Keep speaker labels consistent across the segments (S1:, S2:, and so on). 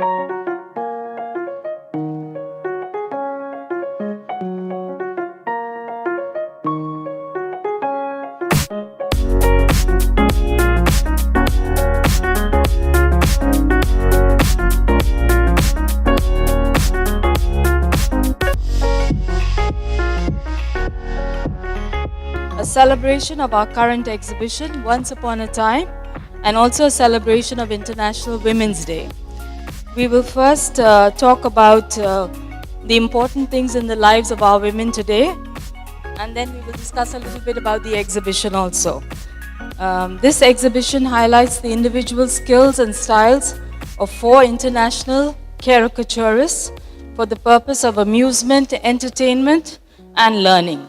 S1: A celebration of our current exhibition, Once Upon a Time, and also a celebration of International Women's Day. We will first talk about the important things in the lives of our women today, and then we will discuss a little bit about the exhibition also. This exhibition highlights the individual skills and styles of 4 international caricaturists for the purpose of amusement, entertainment, and learning.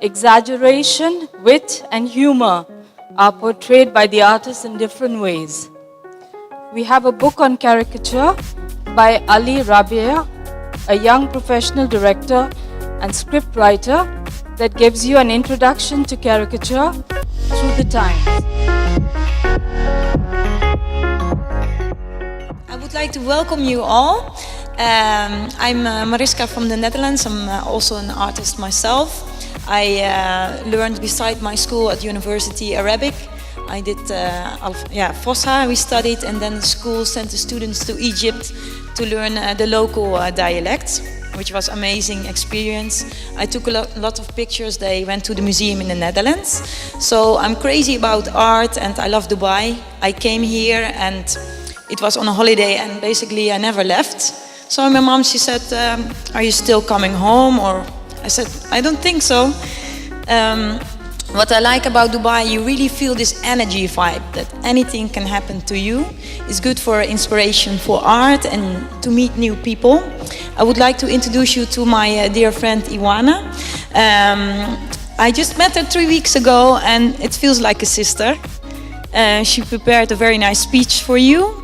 S1: Exaggeration, wit, and humor are portrayed by the artists in different ways. We have a book on caricature by Ali Rabia, a young professional director and script writer that gives you an introduction to caricature through the times.
S2: I would like to welcome you all. I'm Mariska from the Netherlands. I'm also an artist myself. I learned beside my school at university Arabic. I did Fosha, we studied, and then the school sent the students to Egypt to learn the local dialects, which was amazing experience. I took a lot of pictures. They went to the museum in the Netherlands. So I'm crazy about art and I love Dubai. I came here and it was on a holiday and basically I never left. So my mom, she said, are you still coming home? Or I said, I don't think so. What I like about Dubai, you really feel this energy vibe that anything can happen to you. It's good for inspiration for art and to meet new people. I would like to introduce you to my dear friend Iwana. I just met her 3 weeks ago and it feels like a sister. She prepared a very nice speech for you.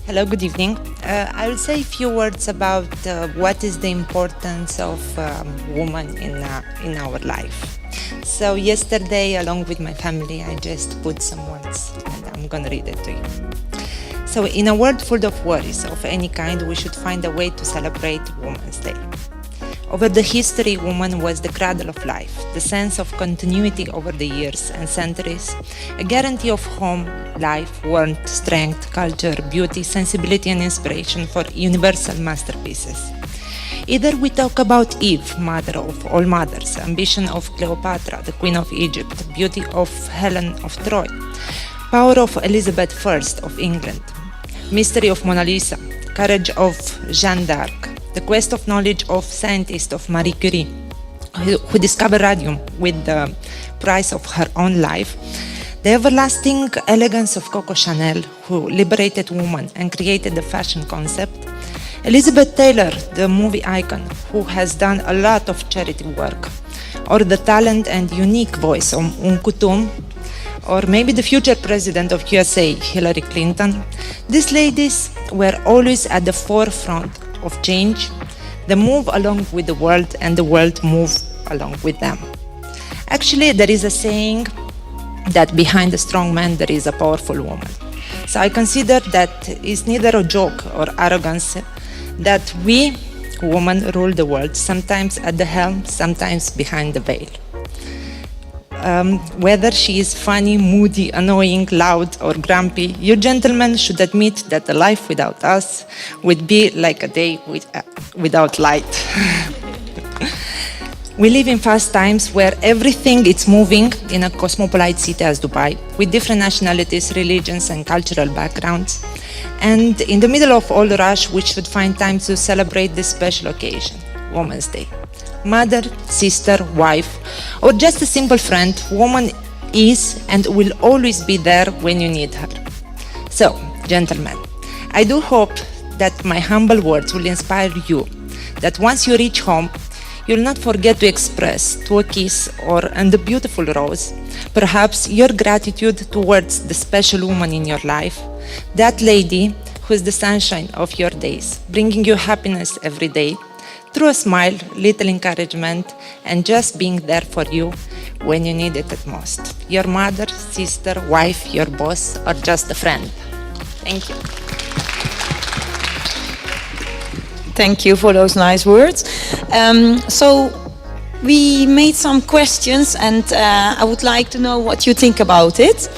S3: Hello, good evening. I will say a few words about what is the importance of woman in our life. So yesterday, along with my family, I just put some words and I'm gonna read it to you. So in a world full of worries of any kind, we should find a way to celebrate Women's Day. Over the history, woman was the cradle of life, the sense of continuity over the years and centuries, a guarantee of home, life, warmth, strength, culture, beauty, sensibility and inspiration for universal masterpieces. Either we talk about Eve, mother of all mothers, ambition of Cleopatra, the queen of Egypt, beauty of Helen of Troy, power of Elizabeth I of England, mystery of Mona Lisa, courage of Jeanne d'Arc, the quest of knowledge of scientist of Marie Curie, who discovered radium with the price of her own life, the everlasting elegance of Coco Chanel, who liberated women and created the fashion concept, Elizabeth Taylor, the movie icon, who has done a lot of charity work, or the talent and unique voice of Kulthum, or maybe the future president of USA, Hillary Clinton. These ladies were always at the forefront of change. They move along with the world and the world move along with them. Actually, there is a saying that behind a strong man there is a powerful woman. So I consider that it's neither a joke or arrogance that we women rule the world, sometimes at the helm, sometimes behind the veil. Whether she is funny, moody, annoying, loud, or grumpy, you gentlemen should admit that a life without us would be like a day without light. We live in fast times where everything is moving in a cosmopolite city as Dubai, with different nationalities, religions, and cultural backgrounds. And in the middle of all the rush, we should find time to celebrate this special occasion, Women's Day. Mother, sister, wife, or just a simple friend, woman is and will always be there when you need her. So, gentlemen, I do hope that my humble words will inspire you, that once you reach home, you'll not forget to express to a kiss or and a beautiful rose, perhaps your gratitude towards the special woman in your life, that lady who is the sunshine of your days, bringing you happiness every day, through a smile, little encouragement, and just being there for you when you need it at most. Your mother, sister, wife, your boss, or just a friend. Thank you.
S2: Thank you for those nice words. So we made some questions, and I would like to know what you think about it.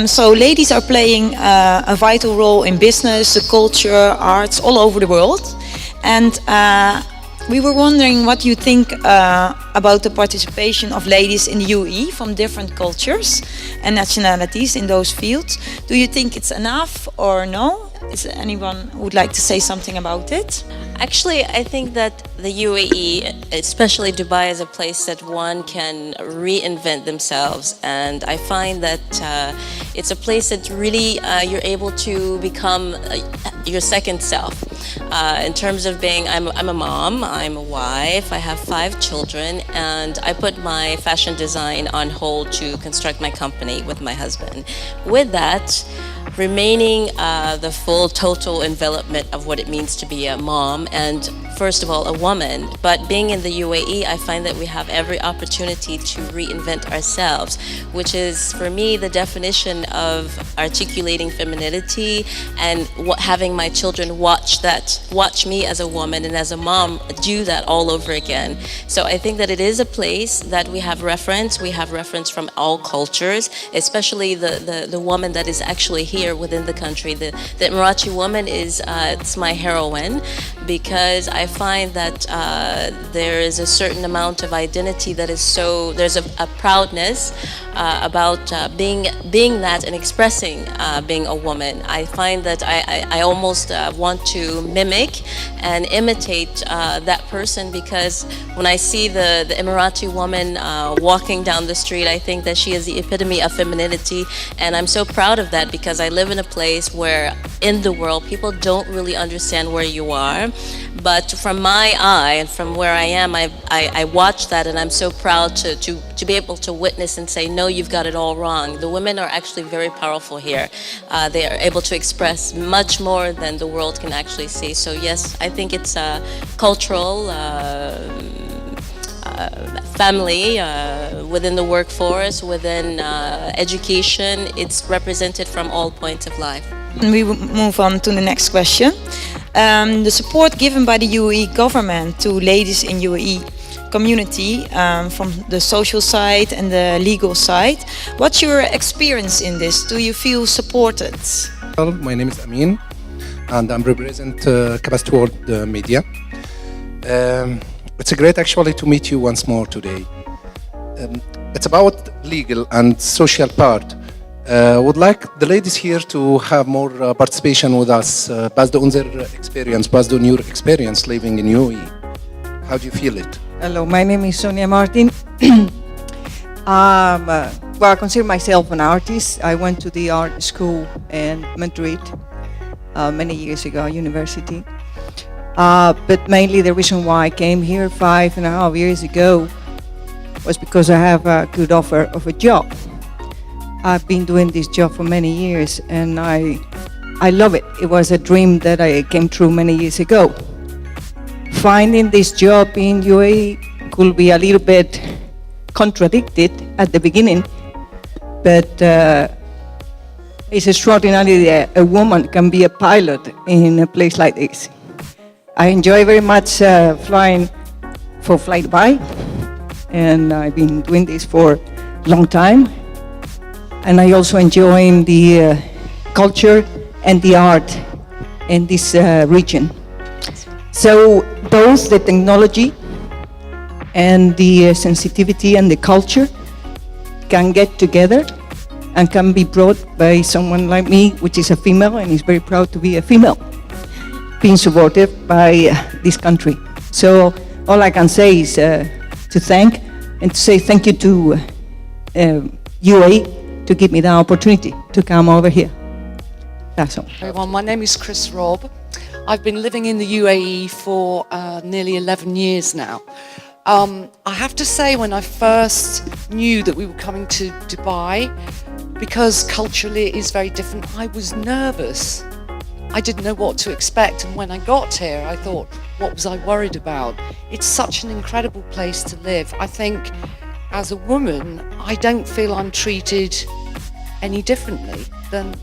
S2: So ladies are playing a vital role in business, the culture, arts all over the world. And we were wondering what you think about the participation of ladies in the UAE from different cultures and nationalities in those fields. Do you think it's enough or no? Is there anyone who would like to say something about it?
S4: Actually, I think that the UAE, especially Dubai, is a place that one can reinvent themselves, and I find that it's a place that really you're able to become your second self. In terms of being, I'm a mom, I'm a wife, I have 5 children, and I put my fashion design on hold to construct my company with my husband. With that, remaining the full total envelopment of what it means to be a mom and first of all a woman, but being in the UAE I find that we have every opportunity to reinvent ourselves, which is for me the definition of articulating femininity and having my children watch me as a woman and as a mom do that all over again. So I think that it is a place that we have reference from all cultures, especially the woman that is actually here within the country. The Emirati woman is it's my heroine, because I find that there is a certain amount of identity that is so, there's a proudness about being that and expressing being a woman. I find that I almost want to mimic and imitate that person, because when I see the Emirati woman walking down the street, I think that she is the epitome of femininity, and I'm so proud of that, because I live in a place where in the world people don't really understand where you are, but from my eye and from where I am, I watch that, and I'm so proud to be able to witness and say, no, you've got it all wrong. The women are actually very powerful here. They are able to express much more than the world can actually see. So yes, I think it's a cultural family within the workforce, within education. It's represented from all points of life.
S2: And we will move on to the next question. The support given by the UAE government to ladies in UAE community, from the social side and the legal side. What's your experience in this? Do you feel supported?
S5: Well, my name is Amin, and I'm represent Capacity World Media. It's a great actually to meet you once more today. It's about legal and social part. Would like the ladies here to have more participation with us, based on their experience, based on your experience living in UAE. How do you feel it?
S6: Hello, my name is Sonia Martin. Well, I consider myself an artist. I went to the art school in Madrid many years ago, university. But mainly the reason why I came here 5.5 years ago was because I have a good offer of a job. I've been doing this job for many years, and I love it. It was a dream that I came true many years ago. Finding this job in UAE could be a little bit contradicted at the beginning, but it's extraordinary that a woman can be a pilot in a place like this. I enjoy very much flying for Flydubai, and I've been doing this for a long time. And I also enjoy the culture and the art in this region. So both the technology and the sensitivity and the culture can get together and can be brought by someone like me, which is a female and is very proud to be a female, being supported by this country. So all I can say is to thank and to say thank you to UAE to give me the opportunity to come over here. That's all.
S7: Everyone, my name is Chris Robb. I've been living in the UAE for nearly 11 years now. I have to say, when I first knew that we were coming to Dubai, because culturally it is very different, I was nervous. I didn't know what to expect, and when I got here I thought, what was I worried about? It's such an incredible place to live. I think as a woman, I don't feel I'm treated any differently than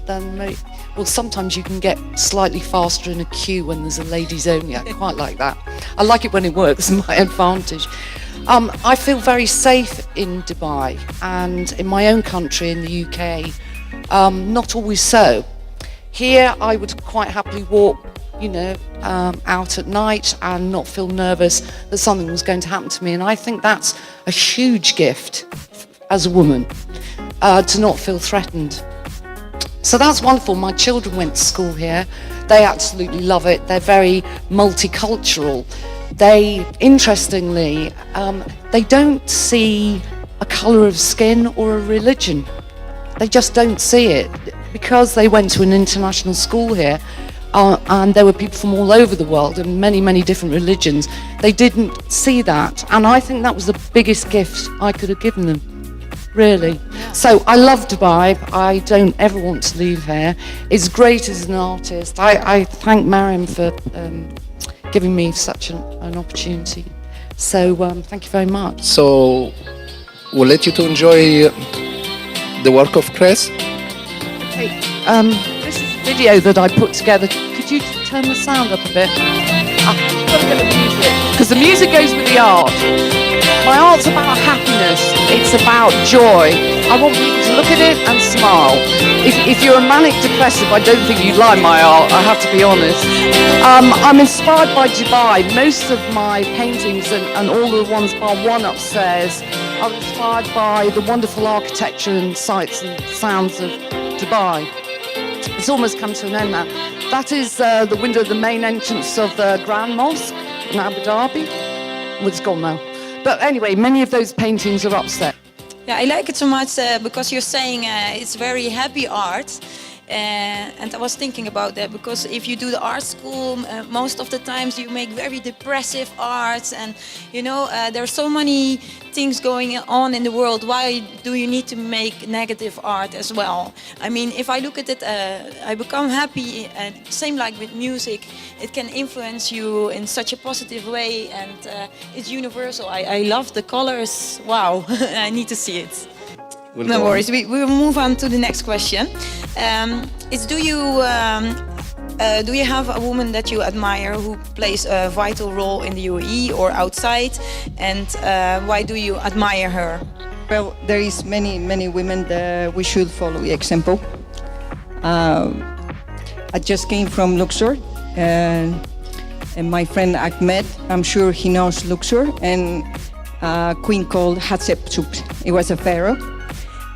S7: well, sometimes you can get slightly faster in a queue when there's a ladies only. I quite like that. I like it when it works, my advantage. I feel very safe in Dubai, and in my own country, in the UK, not always so. Here, I would quite happily walk, out at night and not feel nervous that something was going to happen to me. And I think that's a huge gift as a woman, to not feel threatened. So that's wonderful. My children went to school here. They absolutely love it. They're very multicultural. They, interestingly, they don't see a colour of skin or a religion. They just don't see it. Because they went to an international school here, and there were people from all over the world and many, many different religions, they didn't see that. And I think that was the biggest gift I could have given them, really. So I love Dubai. I don't ever want to leave here. It's great as an artist. I thank Mariam for giving me such an opportunity. So thank you very much.
S5: So we'll let you to enjoy the work of Chris.
S7: Hey, this is a video that I put together. Could you turn the sound up a bit? I've got a bit of music, because the music goes with the art. My art's about happiness. It's about joy. I want people to look at it and smile. If you're a manic depressive, I don't think you'd like my art, I have to be honest. I'm inspired by Dubai. Most of my paintings and all the ones bar one upstairs are inspired by the wonderful architecture and sights and sounds of Dubai. It's almost come to an end now. That is the window of the main entrance of the Grand Mosque in Abu Dhabi. Well, it's gone now. But anyway, many of those paintings are upstairs.
S2: Yeah, I like it so much because you're saying it's very happy art. And I was thinking about that because if you do the art school, most of the times you make very depressive arts, and there are so many things going on in the world. Why do you need to make negative art as well? I mean, if I look at it, I become happy, and same like with music, it can influence you in such a positive way, and it's universal. I love the colors. Wow, I need to see it. No worries. We will move on to the next question. Do you have a woman that you admire who plays a vital role in the UAE or outside, and why do you admire her?
S6: Well, there is many women that we should follow the example. I just came from Luxor, and my friend Ahmed, I'm sure he knows Luxor, and a queen called Hatshepsut. It was a pharaoh.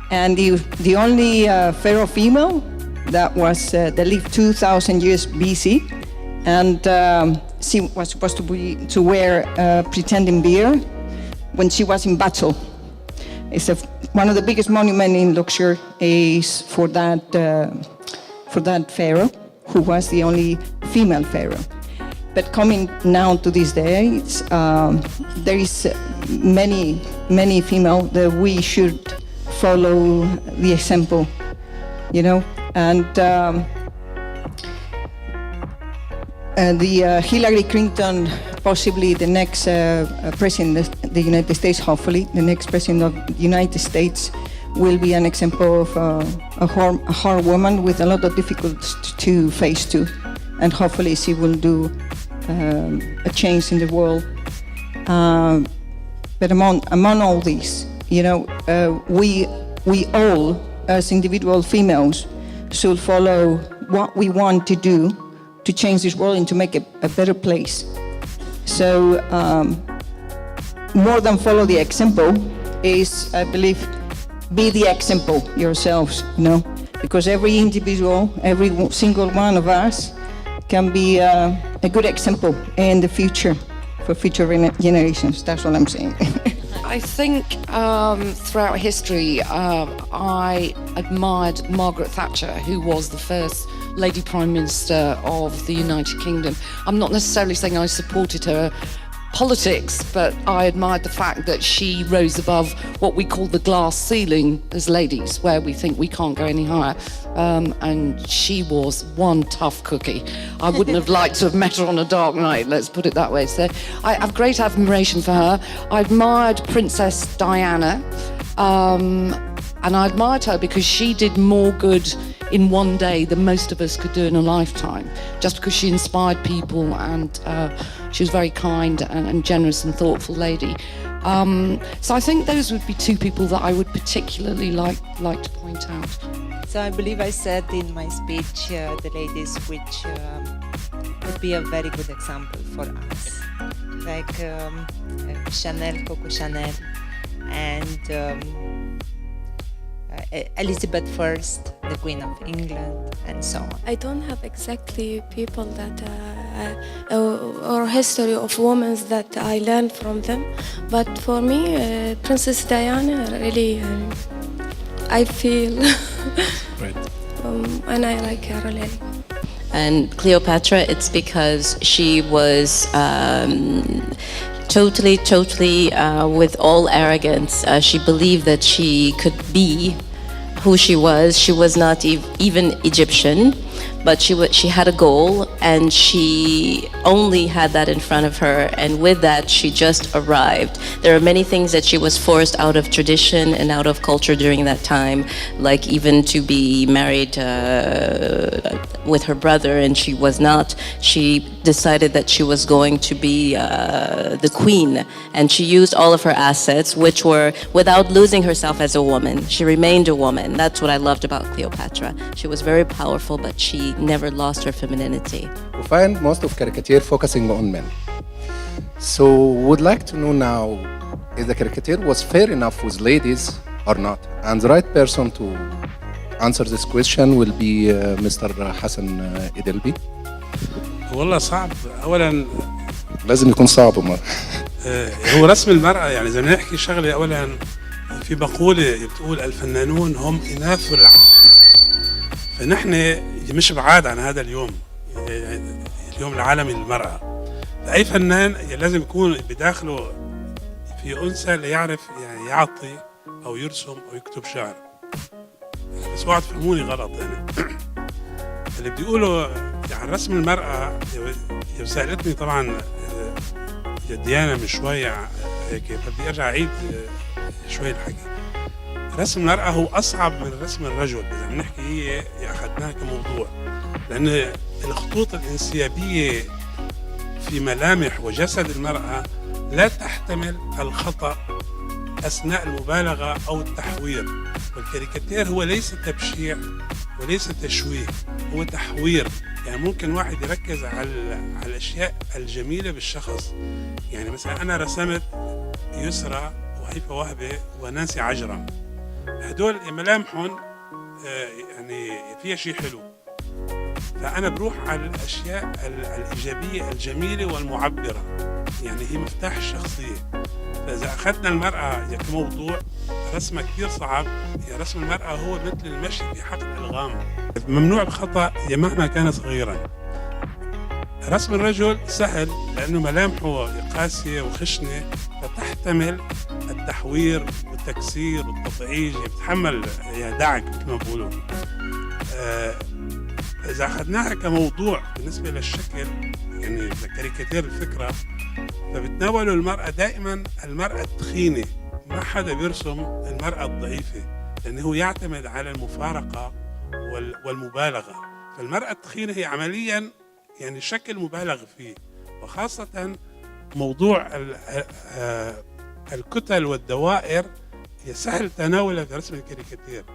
S6: And the only pharaoh female that lived 2,000 years BC, and she was supposed to wear a pretending beard when she was in battle. It's one of the biggest monuments in Luxor is for that pharaoh, who was the only female pharaoh. But coming now to these days, there is many female that we should follow the example, and the Hillary Clinton, possibly the next president of the United States, hopefully the next president of the United States, will be an example of a hard woman with a lot of difficulties to face too, and hopefully she will do a change in the world. But among all these, we all, as individual females, should follow what we want to do to change this world and to make it a better place. So, more than follow the example is, I believe, be the example yourselves, because every individual, every single one of us can be a good example in the future for future generations. That's what I'm saying.
S7: I think throughout history, I admired Margaret Thatcher, who was the first Lady Prime Minister of the United Kingdom. I'm not necessarily saying I supported her politics, but I admired the fact that she rose above what we call the glass ceiling as ladies, where we think we can't go any higher. And she was one tough cookie. I wouldn't have liked to have met her on a dark night, let's put it that way. So I have great admiration for her. I admired Princess Diana, and I admired her because she did more good in one day than most of us could do in a lifetime, just because she inspired people and she was a very kind and generous and thoughtful lady. So I think those would be two people that I would particularly like to point out.
S3: So I believe I said in my speech the ladies which would be a very good example for us, like Chanel, Coco Chanel, and Elizabeth I, the Queen of England, and so on.
S8: I don't have exactly people that or history of women that I learned from them, but for me, Princess Diana really, I feel,
S5: Right.
S8: and I like her really.
S4: And Cleopatra, it's because she was totally, with all arrogance. She believed that she could be who she was. She was not even Egyptian, but she had a goal, and she only had that in front of her, and with that she just arrived. There are many things that she was forced out of tradition and out of culture during that time, like even to be married with her brother, and she was not. She decided that she was going to be the queen, and she used all of her assets, which were without losing herself as a woman. She remained a woman. That's what I loved about Cleopatra. She was very powerful, but she never lost her femininity.
S5: We find most of caricature focusing on men. So would like to know now if the caricature was fair enough with ladies or not. And the right person to answer this question will be Mr. Hassan Edelbi.
S9: والله صعب. أولاً
S5: لازم يكون صعب مرة.
S9: هو رسم المرأة يعني زي ما نحكي شغلة. أولاً في مقولة بتقول الفنانون هم إناث العالم. فنحن مش بعاد عن هذا اليوم، اليوم العالمي للمرأة. فأي فنان لازم يكون بداخله في أنثى ليعرف يعني يعطي أو يرسم أو يكتب شعر. بس اوعوا تفهموني غلط يعني. اللي بيقولوا عن رسم المرأة، سألتني طبعا ديانا من شوية هيك، بدي أرجع أعيد شوي الحكي. رسم المرأة هو أصعب من رسم الرجل إذا بنحكي هي أخذناها كموضوع، لأن الخطوط الانسيابية في ملامح وجسد المرأة لا تحتمل الخطأ أثناء المبالغة أو التحوير. والكاريكاتير هو ليس تبشيع وليس تشويه، هو تحوير. يعني ممكن واحد يركز على الأشياء الجميلة بالشخص. يعني مثلا أنا رسمت يسرى وهيفا وهبة ونانسي عجرم، هدول ملامحهم يعني فيها شيء حلو، فأنا بروح على الأشياء الإيجابية الجميلة والمعبرة، يعني هي مفتاح الشخصية. فإذا أخذنا المرأة كموضوع رسمها كثير صعب. يا رسم المرأة هو مثل المشي في حقل ألغام، ممنوع الخطأ مهما كان صغيرا. رسم الرجل سهل لأنه ملامحه قاسية وخشنة، فتحتمل التحوير والتكسير والتضعيج، بتحمل يعني دعك مثل ما بقولوا. إذا أخذناها كموضوع بالنسبة للشكل، يعني الكاريكاتير الفكرة، فبتناولوا المرأة دائما المرأة التخينة، ما حدا بيرسم المرأة الضعيفة، لأنه يعتمد على المفارقة والمبالغة. فالمرأة التخينة هي عمليا يعني شكل مبالغ فيه، وخاصة موضوع الكتل والدوائر سهل تناولها في رسم الكاريكاتير.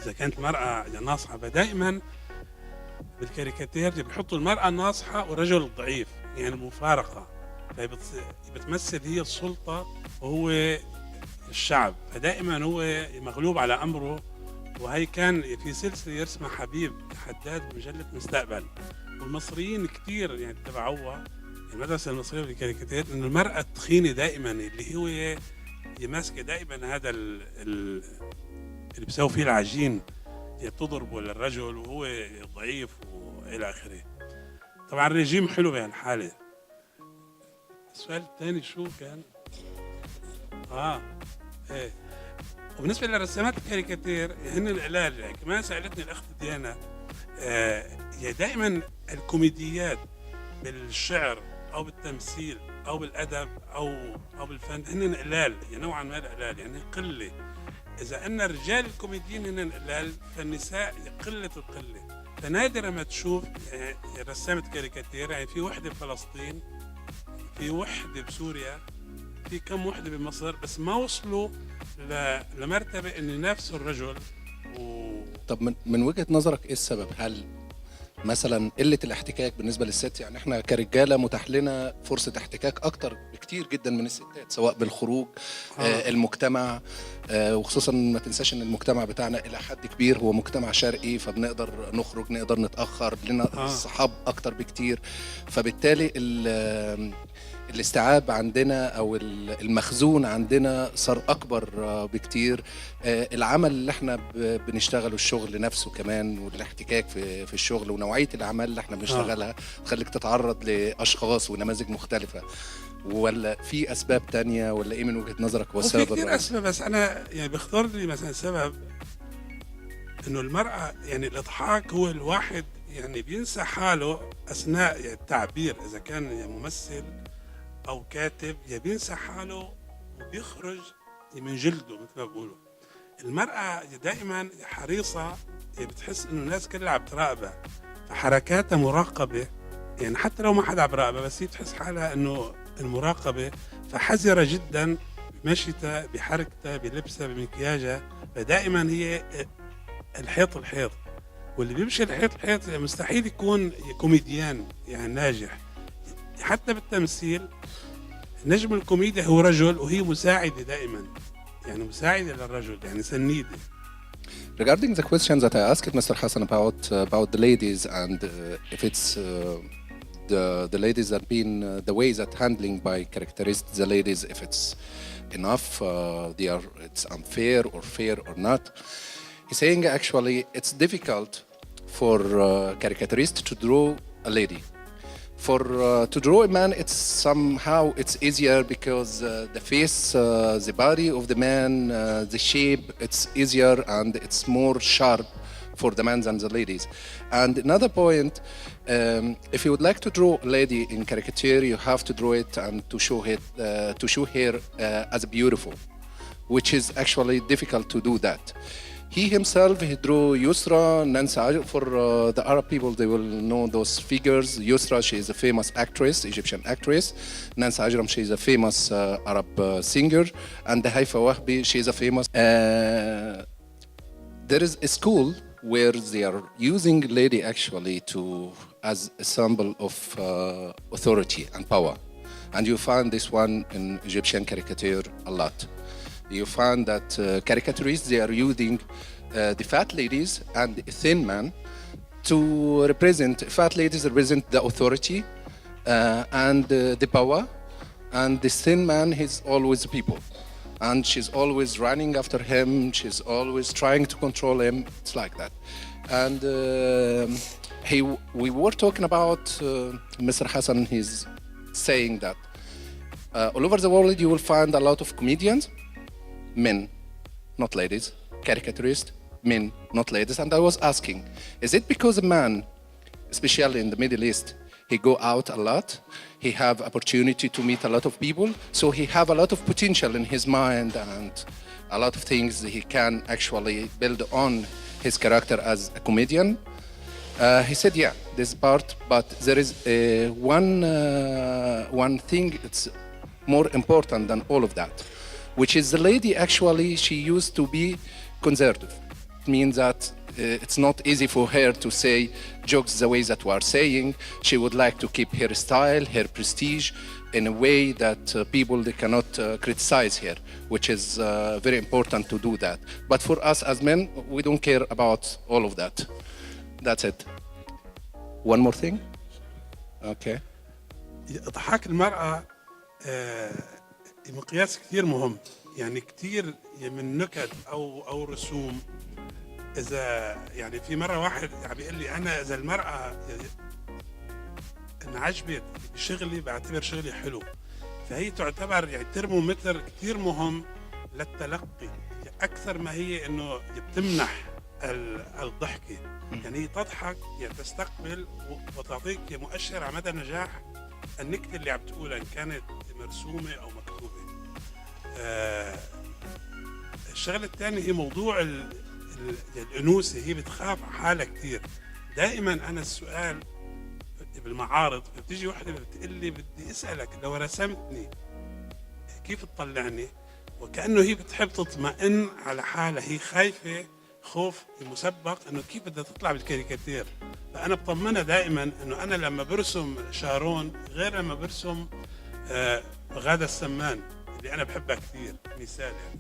S9: إذا كانت المرأة ناصحة، فدائما بالكاريكاتير بيحطوا المرأة الناصحة والرجل الضعيف، يعني المفارقة، بتمثل هي السلطة وهو الشعب، فدائما هو مغلوب على أمره. وهي كان في سلسلة يرسمها حبيب حداد بمجلة مستقبل، والمصريين كتير يعني تبعوها، المدرسة المصرية بالكاريكاتير، إنه المرأة التخينة دائما اللي هو ماسكة دائما هذا اللي بيسوي فيه العجين، بتضربه للرجل وهو ضعيف وإلى آخره. طبعا الرجيم حلو بهالحالة. السؤال الثاني شو كان؟ ايه. وبالنسبة لرسامات الكاريكاتير هن العلاج. يعني كمان سألتني الأخت ديانا، هي دائما الكوميديات بالشعر أو بالتمثيل أو بالأدب أو بالفن هن العلال، يعني نوعا ما العلال، يعني قلة. اذا ان الرجال الكوميديين هن قلال فالنساء قله القله. فنادر ما تشوف يعني رسامة كاريكاتير، يعني في وحده بفلسطين، في وحده بسوريا، في كم وحده بمصر، بس ما وصلوا لمرتبه ان ينافسوا الرجل.
S5: طب من وجهة نظرك ايه السبب؟ هل مثلا قلة الاحتكاك بالنسبة للست؟ يعني احنا كرجالة متاح لنا فرصة احتكاك اكتر بكتير جدا من الستات، سواء بالخروج المجتمع، وخصوصا ما تنساش ان المجتمع بتاعنا الى حد كبير هو مجتمع شرقي، فبنقدر نخرج، نقدر نتأخر، لنا الصحاب اكتر بكتير. فبالتالي الاستيعاب عندنا او المخزون عندنا صار اكبر بكتير. العمل اللي احنا بنشتغله، الشغل نفسه كمان، والاحتكاك في الشغل ونوعيه الاعمال اللي احنا بنشتغلها تخليك تتعرض لاشخاص ونماذج مختلفه. ولا في اسباب تانية، ولا ايه من وجهه نظرك هو السبب
S9: في كثير
S5: الرئيسي؟
S9: اسباب، بس انا يعني بختار لي مثلا سبب انه المراه يعني الاضحاك هو الواحد يعني بينسى حاله اثناء يعني التعبير، اذا كان يعني ممثل او كاتب بينسى حاله وبيخرج من جلده مثل ما بقولوا. المرأة دائما حريصة، بتحس انه الناس كلها عم تراقبها، فحركاتها مراقبة، يعني حتى لو ما حدا عم يراقبها بس هي بتحس حالها انه المراقبة، فحذرة جدا بمشيتها، بحركتها، بلبسها، بمكياجها. فدائما هي الحيط الحيط، واللي بيمشي الحيط الحيط مستحيل يكون كوميديان يعني ناجح. حتى بالتمثيل نجم الكوميديا هو رجل، وهي مساعدة دائما، يعني مساعدة للرجل، يعني سنيدة.
S5: Regarding the question that I asked Mr. Hassan about the ladies, and if it's the ladies that been the way that handling by characteristics the ladies, if it's enough, it's unfair or fair or not. He's saying actually it's difficult for caricaturists to draw a lady. For to draw a man, it's easier because the face, the body of the man, the shape, it's easier and it's more sharp for the men than the ladies. And another point, if you would like to draw a lady in caricature, you have to draw it and to show her as beautiful, which is actually difficult to do that. He himself, he drew Yusra, Nancy Ajram. For the Arab people, they will know those figures. Yusra, she is a famous actress, Egyptian actress. Nancy Ajram, she is a famous Arab singer. And Haifa Wahbi, she is a famous... there is a school where they are using lady actually as a symbol of authority and power. And you find this one in Egyptian caricature a lot. You find that caricaturists, they are using the fat ladies and the thin man to represent. Fat ladies represent the authority and the power, and the thin man is always people, and she's always running after him, she's always trying to control him. It's like that. And we were talking about Mr. Hassan, he's saying that all over the world you will find a lot of comedians, men, not ladies, caricaturists, men, not ladies. And I was asking, is it because a man, especially in the Middle East, he go out a lot, he have opportunity to meet a lot of people, so he have a lot of potential in his mind and a lot of things he can actually build on his character as a comedian? He said, yeah, this part, but there is one thing it's more important than all of that, which is the lady actually, she used to be conservative. It means that it's not easy for her to say jokes the way that we are saying. She would like to keep her style, her prestige in a way that people they cannot criticize her, which is very important to do that. But for us as men, we don't care about all of that. That's it. One more thing? Okay.
S9: إضحاك المرأة مقياس كثير مهم، يعني كثير من نكت او رسوم. اذا يعني في مره واحد يعني بيقول لي انا اذا المراه انعجبت بشغلي بعتبر شغلي حلو، فهي تعتبر يعني ترمومتر كثير مهم للتلقي، اكثر ما هي انه بتمنح الضحكه. يعني هي تضحك، يعني تستقبل وتعطيك مؤشر على مدى نجاح النكته اللي عم تقولها، ان كانت مرسومه او مكتوبه. الشغله الثانيه هي موضوع الانوثه، هي بتخاف على حالها كثير. دائما انا السؤال بالمعارض بتيجي وحده بتقول لي بدي اسالك لو رسمتني كيف تطلعني، وكانه هي بتحب تطمئن على حالها، هي خايفه خوف مسبق انه كيف بدها تطلع بالكاريكاتير. فانا بطمنها دائما انه انا لما برسم شارون غير لما برسم غادة السمان اللي انا بحبها كثير، مثال يعني.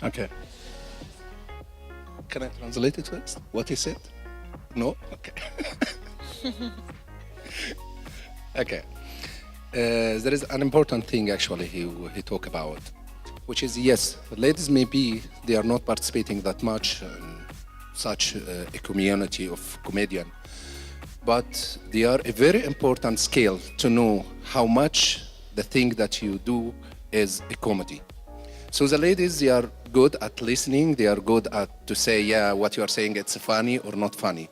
S5: Okay. Can I translate it first? What he said? No? Okay. Okay. There is an important thing actually he talk about, which is yes, ladies maybe they are not participating that much in such a community of comedian, but they are a very important skill to know how much the thing that you do is a comedy. So the ladies, they are good at listening. They are good at to say, yeah, what you are saying, it's funny or not funny.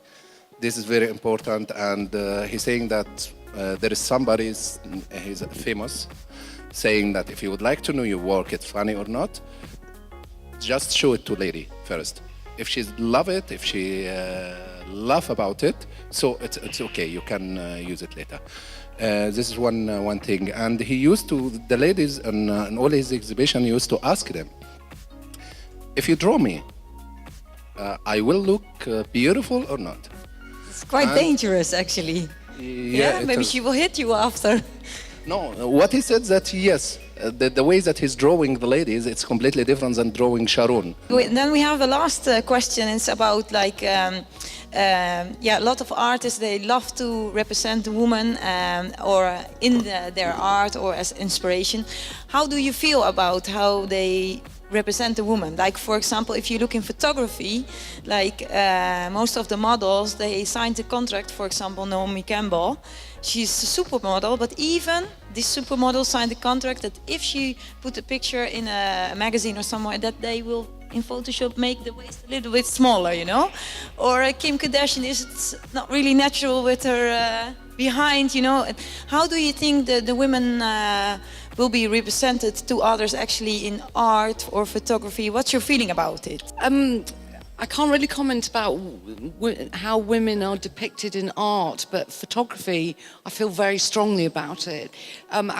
S5: This is very important. And he's saying that there is somebody, he's famous, saying that if you would like to know your work, it's funny or not, just show it to lady first. If she love it, if she laugh about it, so it's okay. You can use it later. This is one thing, and he used to the ladies in all his exhibition. He used to ask them, if you draw me, I will look beautiful or not.
S2: It's quite
S5: And-
S2: dangerous, actually.
S5: Yeah,
S2: Maybe she will hit you after.
S5: No, what he said that yes, the way that he's drawing the ladies, it's completely different than drawing Sharon.
S2: Then we have the last question. It's about like, yeah, a lot of artists, they love to represent the woman or in their art or as inspiration. How do you feel about how they represent the woman? Like, for example, if you look in photography, like most of the models, they signed a contract. For example, Naomi Campbell, she's a supermodel, but even this supermodel signed a contract that if she put a picture in a magazine or somewhere, that they will in Photoshop make the waist a little bit smaller, you know? Or Kim Kardashian is not really natural with her behind, you know? How do you think the women will be represented to others actually in art or photography? What's your feeling about it?
S7: I can't really comment about how women are depicted in art, but photography, I feel very strongly about it.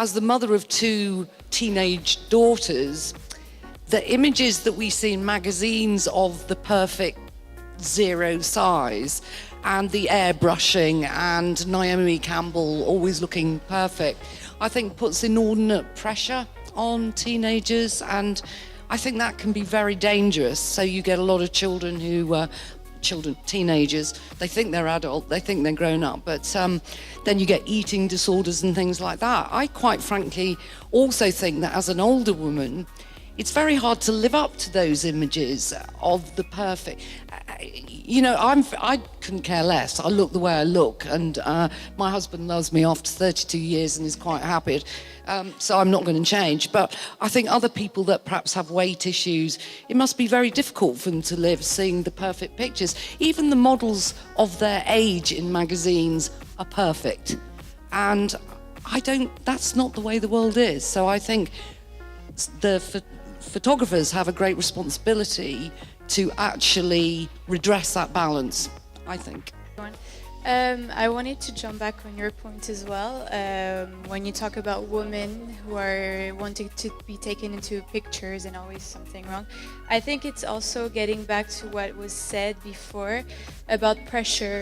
S7: As the mother of two teenage daughters, the images that we see in magazines of the perfect zero size and the airbrushing and Naomi Campbell always looking perfect, I think puts inordinate pressure on teenagers, and I think that can be very dangerous. So you get a lot of children who, teenagers, they think they're adult, they think they're grown up, but then you get eating disorders and things like that. I quite frankly also think that as an older woman, it's very hard to live up to those images of the perfect. You know, I couldn't care less. I look the way I look, and my husband loves me after 32 years and is quite happy. So I'm not going to change. But I think other people that perhaps have weight issues, it must be very difficult for them to live seeing the perfect pictures. Even the models of their age in magazines are perfect. And that's not the way the world is. So I think the photographers have a great responsibility to actually redress that balance, I think.
S10: I wanted to jump back on your point as well. When you talk about women who are wanting to be taken into pictures and always something wrong, I think it's also getting back to what was said before about pressure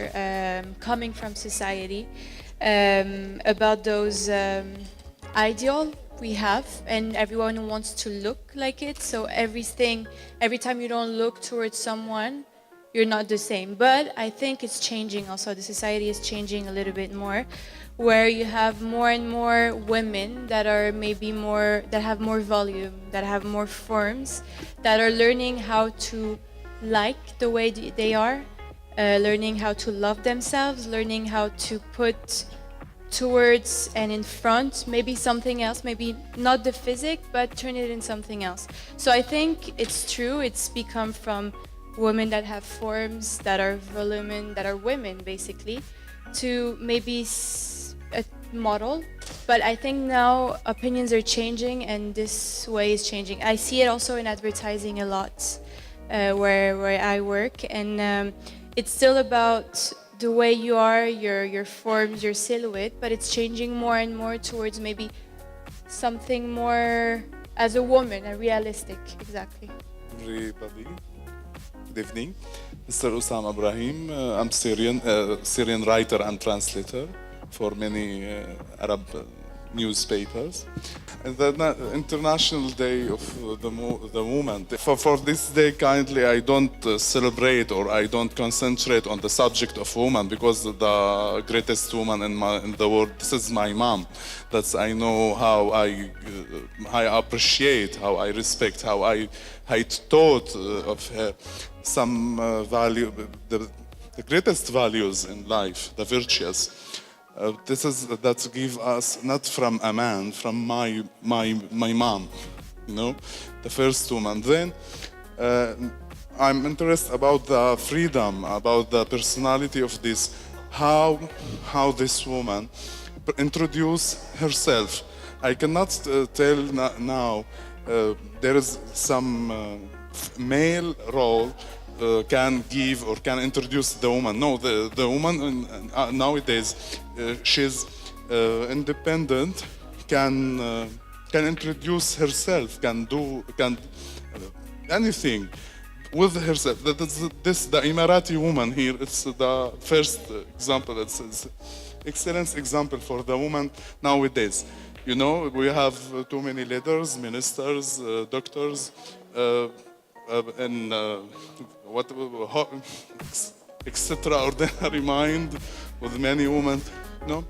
S10: coming from society, about those ideal we have, and everyone wants to look like it. So every time you don't look towards someone, you're not the same. But I think it's changing also. The society is changing a little bit more, where you have more and more women that are maybe that have more volume, that have more forms, that are learning how to like the way they are, learning how to love themselves, learning how to put towards and in front maybe something else, maybe not the physique, but turn it in something else. So I think it's true, it's become from women that have forms, that are volumen, that are women basically, to maybe model. But I think now opinions are changing and this way is changing. I see it also in advertising a lot, where I work, and it's still about the way you are, your forms, your silhouette, but it's changing more and more towards maybe something more as a woman, a realistic, exactly.
S11: Everybody, good evening. Mr. Usama Ibrahim, I'm Syrian writer and translator for many Arab newspapers. And the International Day of the Woman. For this day, kindly, I don't celebrate or I don't concentrate on the subject of woman, because the greatest woman in the world, this is my mom. That's I know how I appreciate, how I respect, how I thought of her some value, the greatest values in life, the virtues. That give us not from a man, from my mom, you know, the first woman. Then I'm interested about the freedom, about the personality of this, how this woman introduce herself. I cannot tell now. There is some male role. Can give or can introduce the woman. No, the woman nowadays, she's independent, can introduce herself, can do anything with herself. This the Emirati woman here. It's the first example. It's excellent example for the woman nowadays. You know, we have too many leaders, ministers, doctors. And extraordinary mind with many women, no.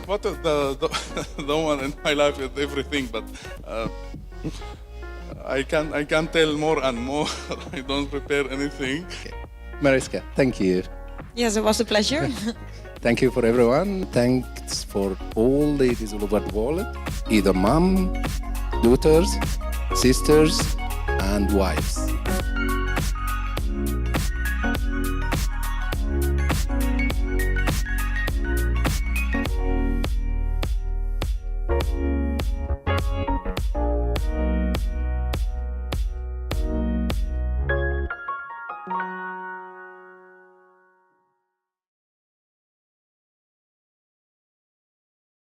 S11: What the one in my life is everything, but I can tell more and more. I don't prepare anything.
S5: Okay. Mariska, thank you.
S2: Yes, it was a pleasure.
S5: Thank you for everyone. Thanks for all ladies all over the world, either mom, daughters, sisters, and wives.